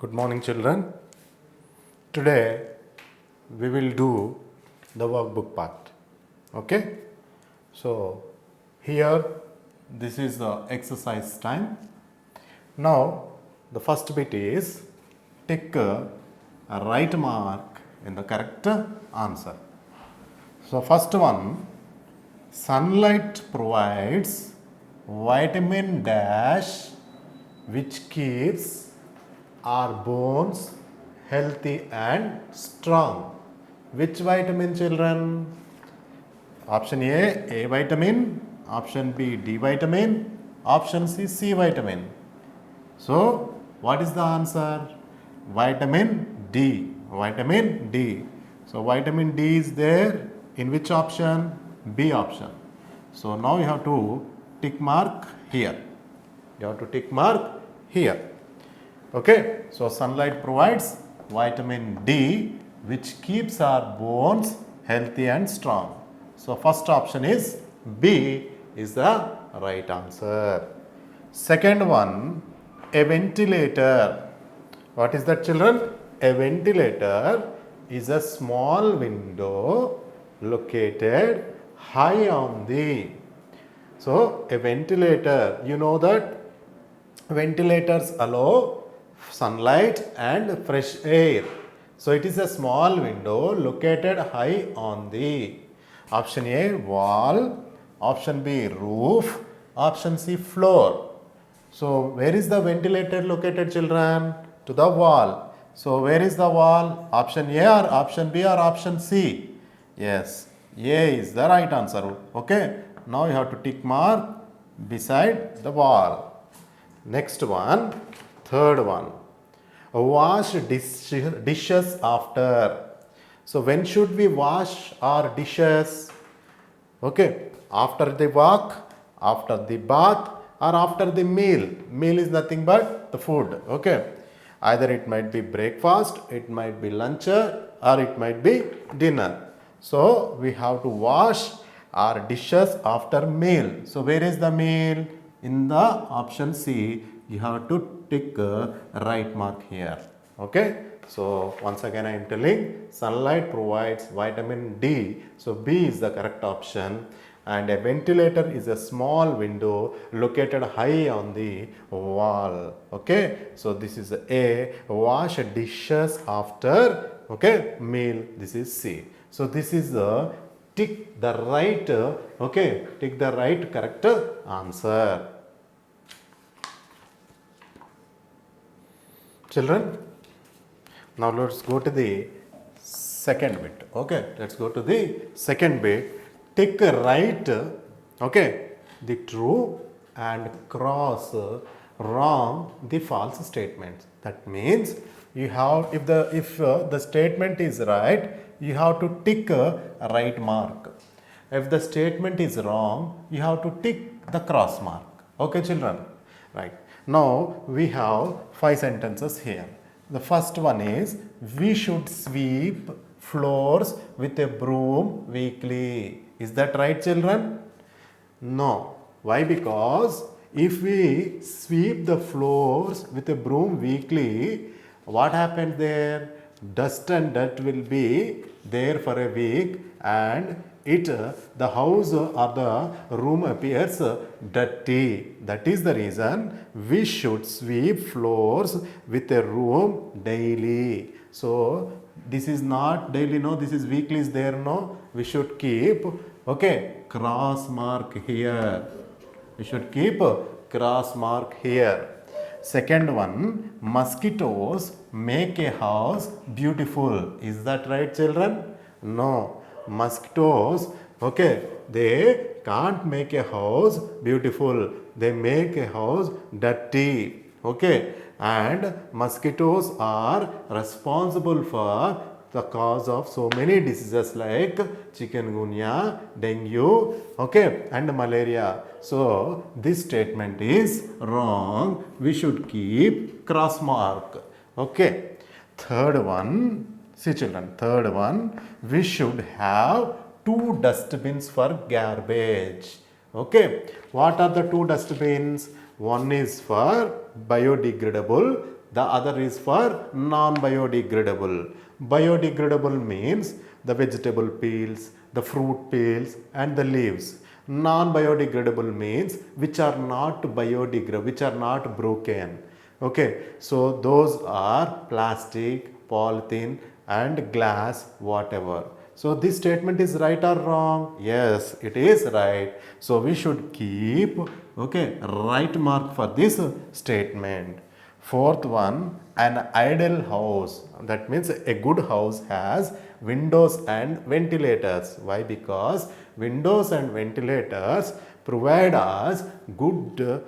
Good morning, children. Today we will do the workbook part. Okay? So, here this is the exercise time. Now, the first bit is take a right mark in the correct answer. So, first one, sunlight provides vitamin dash which keeps our bones healthy and strong. Which vitamin, children? Option A vitamin, option B, D vitamin, option C, C vitamin. So, what is the answer? Vitamin D. Vitamin D. So, vitamin D is there in which option? B option. So, now you have to tick mark here. You have to tick mark here. Okay. So, sunlight provides vitamin D which keeps our bones healthy and strong. So, first option is B is the right answer. Second one, a ventilator. What is that, children? A ventilator is a small window located high on the. So, a ventilator, you know that ventilators allow sunlight and fresh air. So, it is a small window located high on the. Option A, wall. Option B, roof. Option C, floor. So, where is the ventilator located, children? To the wall. So, where is the wall? Option A or option B or option C? Yes, A is the right answer. Okay. Now, you have to tick mark beside the wall. Next one, third one. Wash dishes after. So, when should we wash our dishes? Okay, after the walk, after the bath, or after the meal. Meal is nothing but the food. Okay, either it might be breakfast, it might be lunch, or it might be dinner. So, we have to wash our dishes after meal. So, where is the meal? In the option C, you have to tick right mark here. Okay. So, once again I am telling sunlight provides vitamin D. So, B is the correct option, and a ventilator is a small window located high on the wall. Okay. So, this is A. Wash dishes after meal. This is C. So, this is the tick the right tick the right correct answer. Children, now let's go to the second bit. Okay, let's go to the second bit. Tick right the true and cross wrong the false statements. That means you have, if the statement is right, you have to tick a right mark. If the statement is wrong, you have to tick the cross mark. Okay, children, right. Now we have 5 sentences here. The first one is, we should sweep floors with a broom weekly. Is that right, children? No. Why? Because if we sweep the floors with a broom weekly, what happens there? Dust and dirt will be there for a week, and the house or the room appears dirty. That is the reason we should sweep floors with a broom daily. So, this is not daily, no, this is weekly is there, no. We should keep cross mark here. We should keep cross mark here. Second one, mosquitoes make a house beautiful. Is that right, children? No. Mosquitoes, they can't make a house beautiful. They make a house dirty. Okay. And mosquitoes are responsible for the cause of so many diseases like chikungunya, dengue, and malaria. So, this statement is wrong. We should keep cross mark. Okay. Third one, see children, third one, we should have 2 dustbins for garbage. Okay. What are the 2 dustbins? One is for biodegradable, the other is for non-biodegradable. Biodegradable means the vegetable peels, the fruit peels and the leaves. Non-biodegradable means which are not biodegradable, which are not broken. Okay, so those are plastic, polythene and glass, whatever. So this statement is right or wrong? Yes, it is right. So we should keep, okay, right mark for this statement. Fourth one, an ideal house. That means a good house has windows and ventilators. Why? Because windows and ventilators provide us good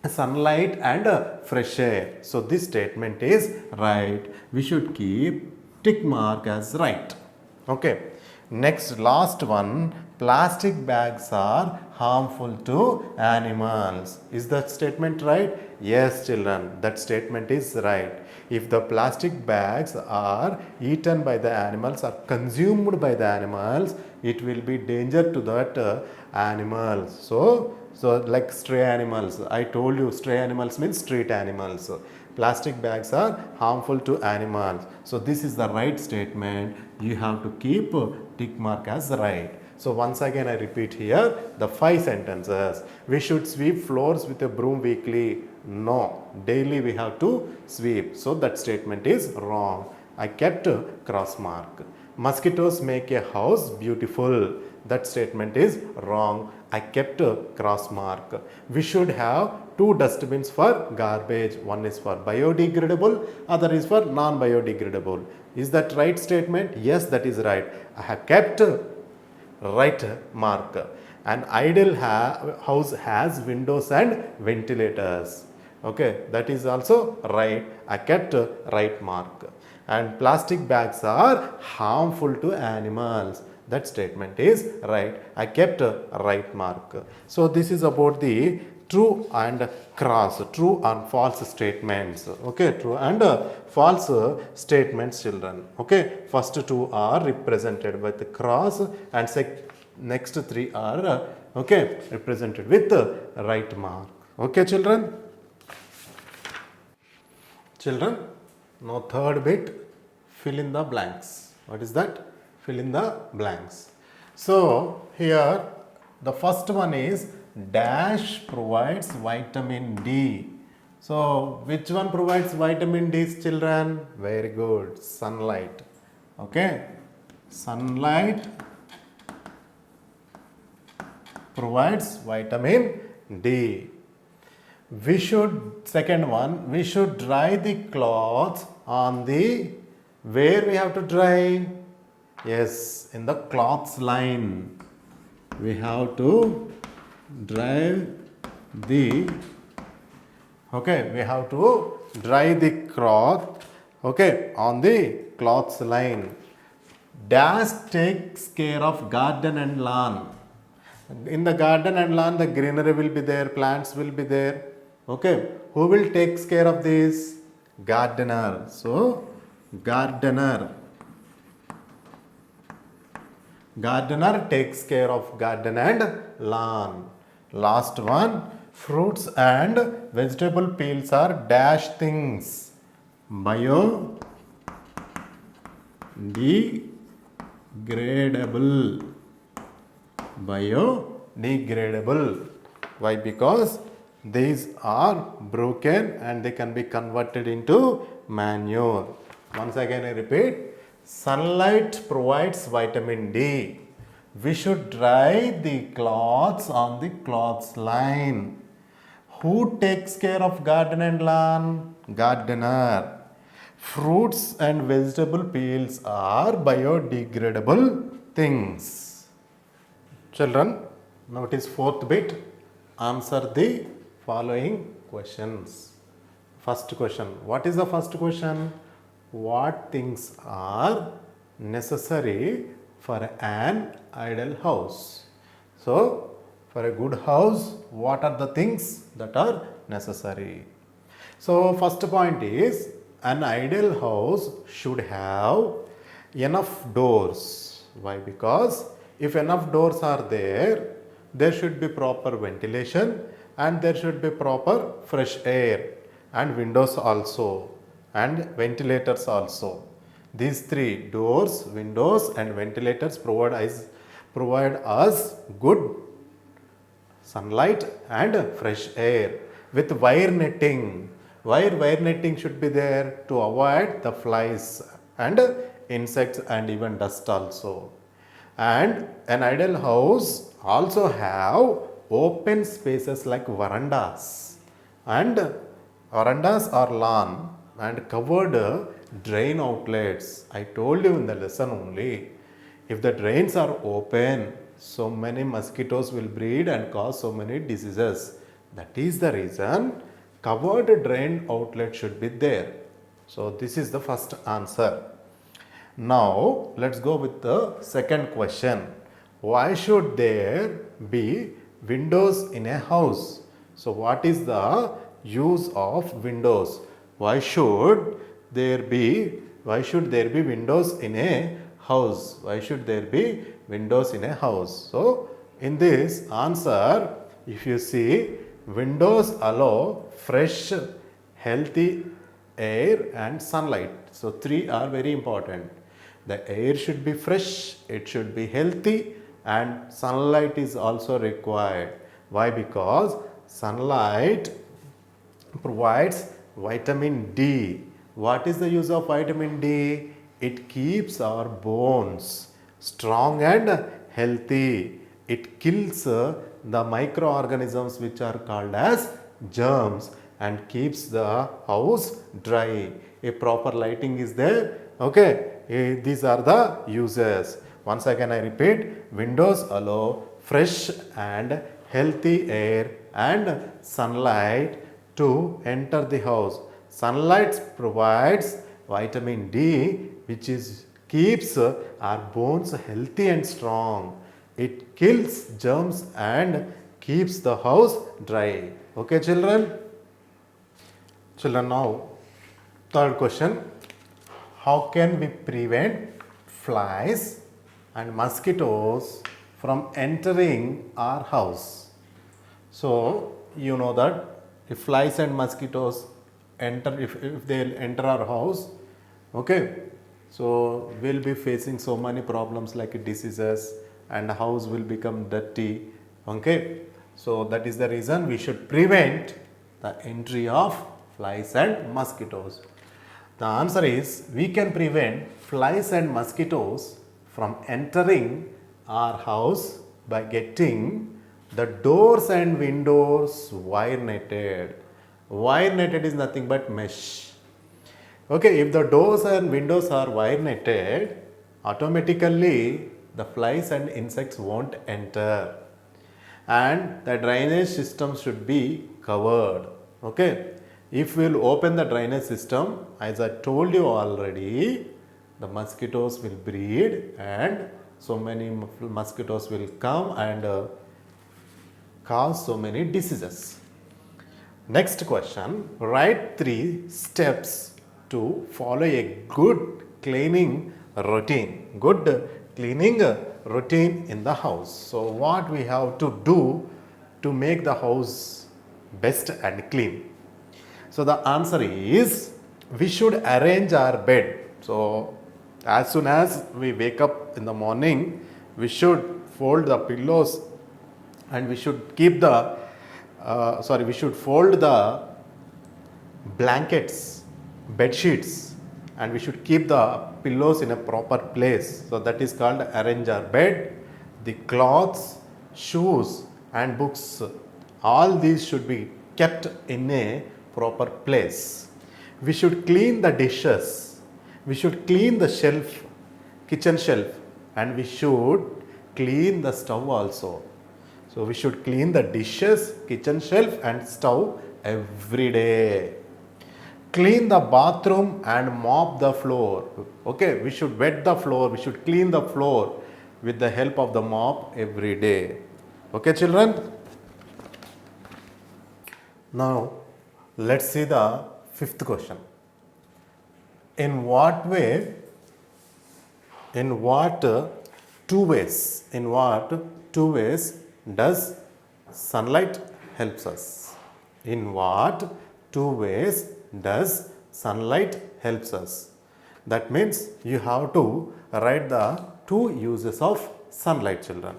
sunlight and fresh air. So this statement is right. We should keep tick mark as right. Okay. Next, last one, plastic bags are harmful to animals. Is that statement right? Yes, children, that statement is right. If the plastic bags are eaten by the animals or consumed by the animals, it will be danger to that animals. So like stray animals, I told you stray animals means street animals. Plastic bags are harmful to animals. So this is the right statement. You have to keep tick mark as right. So once again I repeat here the 5 sentences. We should sweep floors with a broom weekly. No, daily we have to sweep. So that statement is wrong. I kept cross mark. Mosquitoes make a house beautiful. That statement is wrong. I kept a cross mark. We should have 2 dustbins for garbage. One is for biodegradable, other is for non-biodegradable. Is that right statement? Yes, that is right. I have kept right mark. An ideal house has windows and ventilators. Okay, that is also right. I kept right mark. And plastic bags are harmful to animals. That statement is right. I kept right mark. So this is about the true and cross, true and false statements. Okay, true and false statements, children. Okay, first 2 are represented with the cross and next 3 are okay represented with the right mark. Okay, children. Children, now third bit, fill in the blanks. What is that? Fill in the blanks. So here the first one is dash provides vitamin D. So which one provides vitamin D, children? Very good. Sunlight. Okay. Sunlight provides vitamin D. We should, second one, we should dry the clothes on the, where we have to dry? Yes, in the cloths line. We have to dry the, okay, we have to dry the cloth, okay, on the cloths line. Dash takes care of garden and lawn. In the garden and lawn, the greenery will be there, plants will be there. Okay, who will take care of this? Gardener. So, gardener. Gardener takes care of garden and lawn. Last one, fruits and vegetable peels are dash things. Biodegradable. Biodegradable. Why? Because these are broken and they can be converted into manure. Once again I repeat, sunlight provides vitamin D. We should dry the cloths on the cloths line. Who takes care of garden and lawn? Gardener. Fruits and vegetable peels are biodegradable things. Children, now it is fourth bit. Answer the following questions. First question. What is the first question? What things are necessary for an ideal house? So, for a good house, what are the things that are necessary? So, first point is an ideal house should have enough doors. Why? Because if enough doors are there should be proper ventilation and there should be proper fresh air. and windows also, and ventilators also. These three, doors, windows and ventilators, provide us good sunlight and fresh air with wire netting. Wire netting should be there to avoid the flies and insects and even dust also. And an ideal house also have open spaces like verandas, and verandas are lawn and covered drain outlets. I told you in the lesson only, if the drains are open, so many mosquitoes will breed and cause so many diseases. That is the reason covered drain outlet should be there. So this is the first answer. Now let's go with the second question. Why should there be windows in a house? So what is the use of windows? Why should there be windows in a house? Why should there be windows in a house? So in this answer, if you see, windows allow fresh, healthy air and sunlight. So three are very important. The air should be fresh, it should be healthy, and sunlight is also required. Why? Because sunlight provides vitamin D. What is the use of vitamin D? It keeps our bones strong and healthy. It kills the microorganisms which are called as germs and keeps the house dry. A proper lighting is there. Okay, these are the uses. Once again I repeat, windows allow fresh and healthy air and sunlight to enter the house. Sunlight provides vitamin D, which keeps our bones healthy and strong. It kills germs and keeps the house dry. Okay, children? Children, now third question. How can we prevent flies and mosquitoes from entering our house? So you know that if flies and mosquitoes enter, if they enter our house, okay, so we'll be facing so many problems like diseases and the house will become dirty. Okay, so that is the reason we should prevent the entry of flies and mosquitoes. The answer is, we can prevent flies and mosquitoes from entering our house by getting the doors and windows wire netted. Wire netted is nothing but mesh. Okay, if the doors and windows are wire netted, automatically the flies and insects won't enter, and the drainage system should be covered. Okay, if we will open the drainage system, as I told you already, the mosquitoes will breed and so many mosquitoes will come and cause so many diseases. Next question, write 3 steps to follow a good cleaning routine. Good cleaning routine in the house. So what we have to do to make the house best and clean? So the answer is, we should arrange our bed. So as soon as we wake up in the morning, we should fold the pillows and we should keep the we should fold the blankets, bed sheets, and we should keep the pillows in a proper place. So that is called arrange our bed. The clothes, shoes and books, all these should be kept in a proper place. We should clean the dishes. We should clean the shelf, kitchen shelf, and we should clean the stove also. So we should clean the dishes, kitchen shelf and stove every day. Clean the bathroom and mop the floor. Okay, we should wet the floor, we should clean the floor with the help of the mop every day. Okay, children? Now, let's see the fifth question. In what two ways does sunlight helps us? In what two ways does sunlight helps us? That means you have to write the two uses of sunlight, children.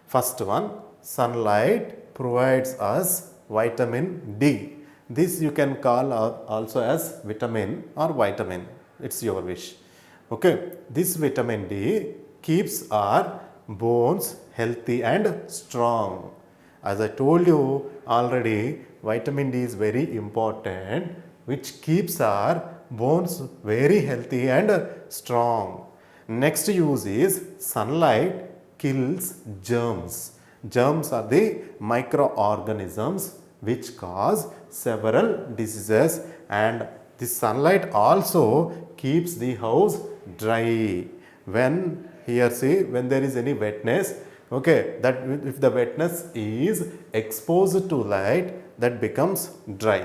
First one, sunlight provides us vitamin D. This you can call also as vitamin or vitamin. It's your wish. Okay, this vitamin D keeps our bones healthy and strong. As I told you already, vitamin D is very important, which keeps our bones very healthy and strong. Next use is sunlight kills germs. Germs are the microorganisms which cause several diseases, and the sunlight also keeps the house dry. When here see, when there is any wetness, okay, that if the wetness is exposed to light, that becomes dry.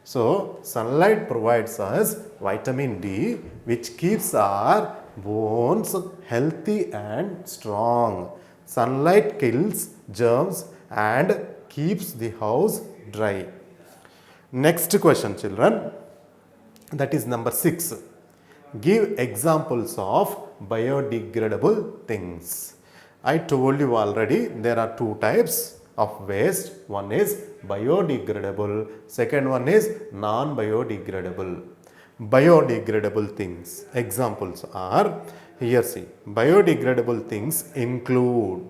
So sunlight provides us vitamin D, which keeps our bones healthy and strong. Sunlight kills germs and keeps the house dry. Next question, children, that is number 6. Give examples of biodegradable things. I told you already there are two types of waste. One is biodegradable, second one is non-biodegradable. Biodegradable things, examples are, here see, biodegradable things include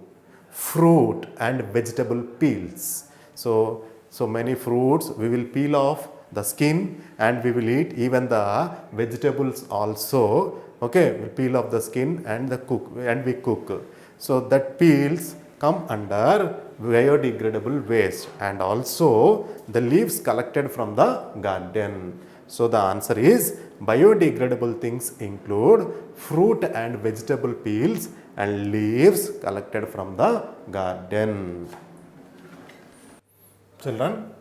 fruit and vegetable peels. So many fruits we will peel off the skin and we will eat, even the vegetables also, okay, we peel off the skin and we cook. So that peels come under biodegradable waste, and also the leaves collected from the garden. So the answer is biodegradable things include fruit and vegetable peels and leaves collected from the garden. Children,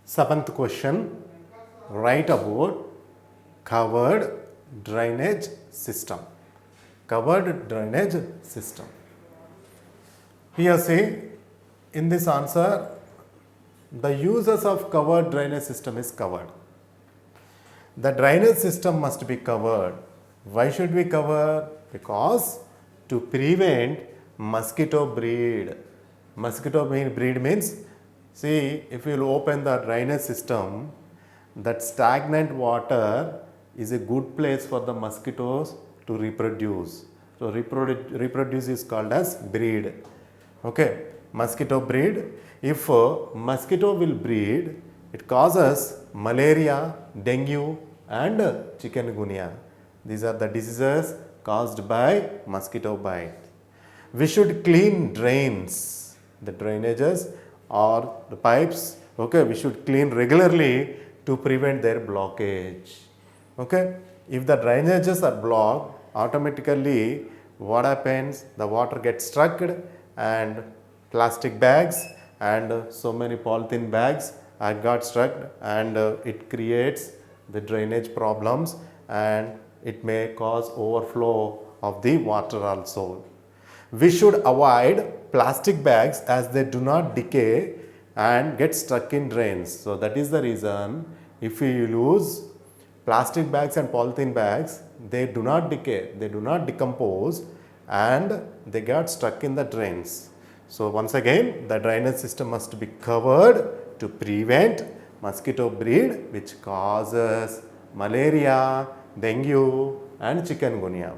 7th question, write about covered drainage system. Covered drainage system. Here see, in this answer, the uses of covered drainage system is covered. The drainage system must be covered. Why should we cover? Because to prevent mosquito breed. Mosquito breed means, see, if you open the drainage system, that stagnant water is a good place for the mosquitoes to reproduce. So reproduce is called as breed. Okay, mosquito breed. If mosquito will breed, it causes malaria, dengue and chikungunya. These are the diseases caused by mosquito bite. We should clean drains, the drainages or the pipes. Okay, we should clean regularly to prevent their blockage. Okay, if the drainages are blocked, automatically what happens? The water gets stuck, and plastic bags and so many polythene bags got stuck, and it creates the drainage problems, and it may cause overflow of the water also. We should avoid plastic bags as they do not decay and get stuck in drains. So that is the reason, if we use plastic bags and polythene bags, they do not decay, they do not decompose, and they get stuck in the drains. So once again, the drainage system must be covered to prevent mosquito breed, which causes malaria, dengue and chikungunya.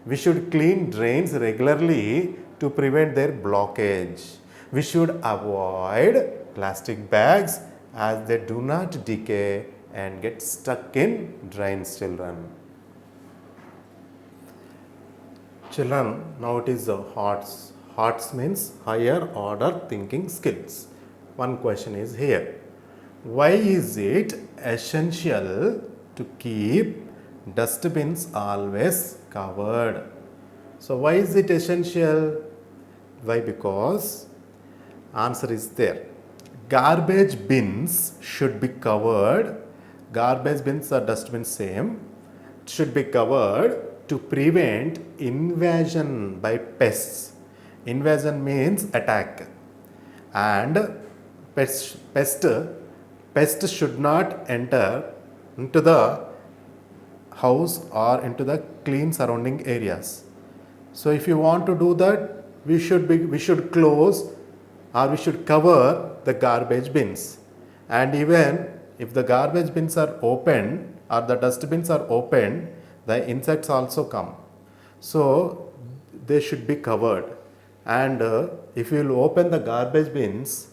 We should clean drains regularly to prevent their blockage. We should avoid plastic bags as they do not decay and get stuck in drains, children. Children, now it is HOTS. HOTS means higher order thinking skills. One question is here. Why is it essential to keep dustbins always covered? So why is it essential? Why? Because answer is there. Garbage bins should be covered. Garbage bins or dustbins same should be covered to prevent invasion by pests. Invasion means attack, and pest pest should not enter into the house or into the clean surrounding areas. So if you want to do that, we should close or we should cover the garbage bins. And even if the garbage bins are open or the dustbins are open, the insects also come. So they should be covered. And if you will open the garbage bins,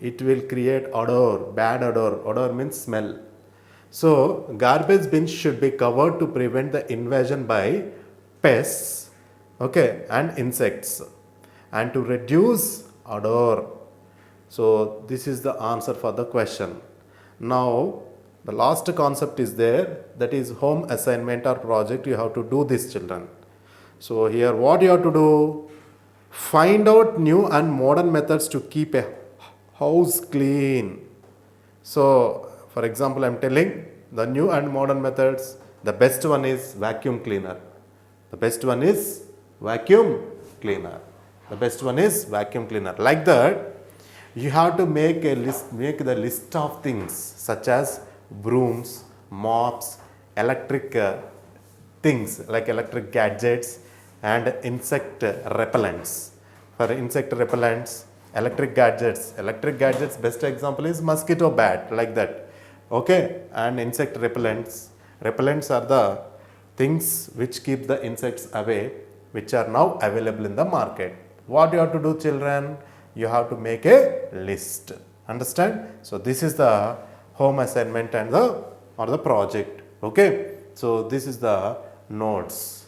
it will create odor, bad odor. Odor means smell. So garbage bins should be covered to prevent the invasion by pests, okay, and insects, and to reduce odor. So this is the answer for the question. Now the last concept is there, that is home assignment or project. You have to do this, children. So here what you have to do, find out new and modern methods to keep a house clean. So for example, I am telling the new and modern methods. The best one is vacuum cleaner. The best one is vacuum cleaner. The best one is vacuum cleaner. Like that, you have to make the list of things such as brooms, mops, electric things like electric gadgets and insect repellents. For insect repellents, electric gadgets, best example is mosquito bat, like that. Okay, and insect repellents are the things which keep the insects away, which are now available in the market. What you have to do, children? You have to make a list. Understand? So this is the home assignment and the project. Okay, so this is the notes.